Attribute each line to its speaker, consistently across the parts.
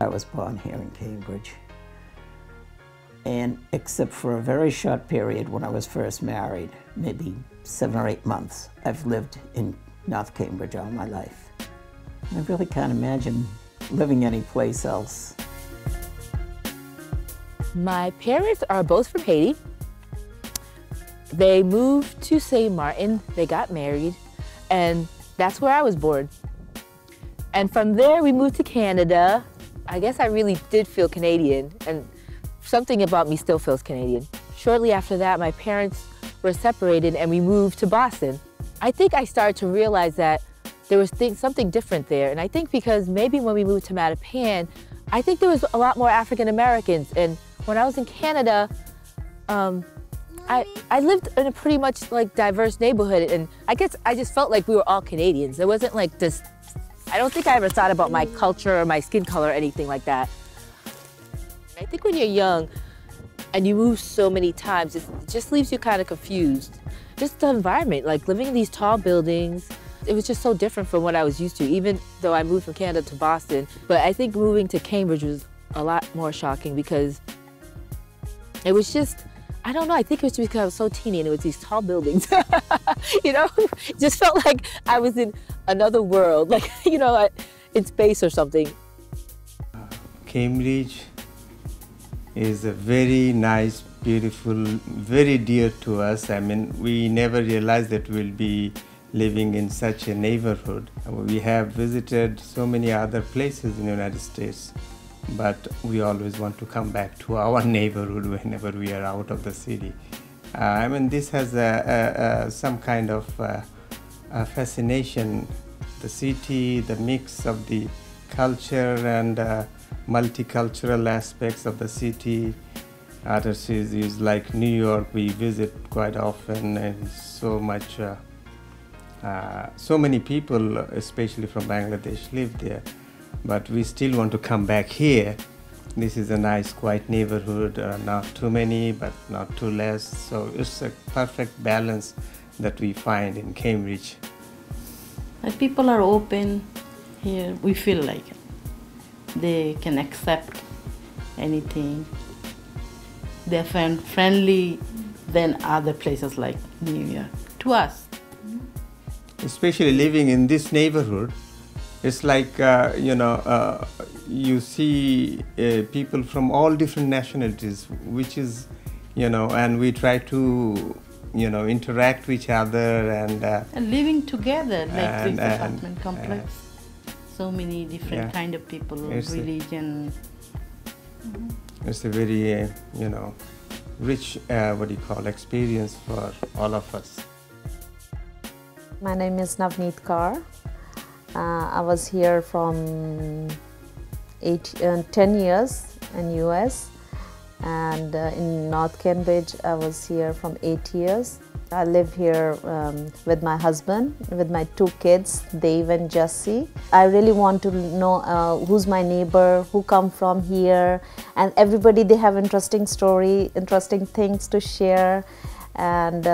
Speaker 1: I was born here in Cambridge. And except for a very short period when I was first married, maybe 7 or 8 months, I've lived in North Cambridge all my life. I really can't imagine living anyplace else.
Speaker 2: My parents are both from Haiti. They moved to St. Martin, they got married, and that's where I was born. And from there we moved to Canada. I guess I really did feel Canadian, and something about me still feels Canadian. Shortly after that, my parents were separated and we moved to Boston. I think I started to realize that there was something different there. And I think because maybe when we moved to Mattapan, I think there was a lot more African Americans. And when I was in Canada, I lived in a pretty much like diverse neighborhood. And I guess I just felt like we were all Canadians. There wasn't like this, I don't think I ever thought about my culture or my skin color or anything like that. I think when you're young and you move so many times, it just leaves you kind of confused. Just the environment, like living in these tall buildings, it was just so different from what I was used to, even though I moved from Canada to Boston. But I think moving to Cambridge was a lot more shocking because it was just, I don't know, I think it was because I was so teeny and it was these tall buildings. You know, it just felt like I was in another world, like, you know, in space or something.
Speaker 3: Cambridge is a very nice, beautiful, very dear to us. I mean, we never realized that we'll be living in such a neighborhood. We have visited so many other places in the United States, but we always want to come back to our neighborhood whenever we are out of the city. I mean, this has some kind of fascination. The city, the mix of the culture and multicultural aspects of the city. Other cities like New York, we visit quite often, and so many people, especially from Bangladesh, live there. But we still want to come back here. This is a nice, quiet neighborhood, not too many, but not too less. So it's a perfect balance that we find in Cambridge.
Speaker 4: But people are open here. We feel like they can accept anything. They're friendly than other places like New York, to us.
Speaker 3: Especially living in this neighborhood, it's like, you know, you see people from all different nationalities, which is, you know, and we try to, you know, interact with each other and
Speaker 4: living together, like this apartment complex. So many different kind of people, religion.
Speaker 3: It's a very, you know, rich, what do you call, experience for all of us.
Speaker 5: My name is Navneet Kaur. I was here from 10 years in US, and in North Cambridge I was here from 8 years. I live here with my husband, with my 2 kids, Dave and Jessie. I really want to know who's my neighbor, who come from here, and everybody, they have interesting story, interesting things to share. And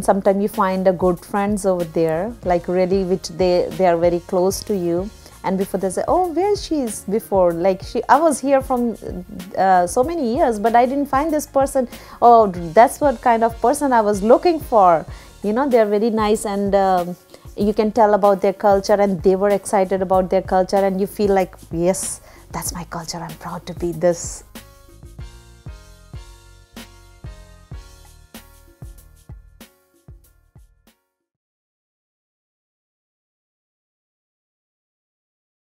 Speaker 5: sometimes you find a good friends over there, like really, which they are very close to you. And before they say, oh, where she is before, like I was here from so many years, but I didn't find this person. Oh, that's what kind of person I was looking for. You know, they're very nice, and you can tell about their culture, and they were excited about their culture, and you feel like, yes, that's my culture, I'm proud to be this.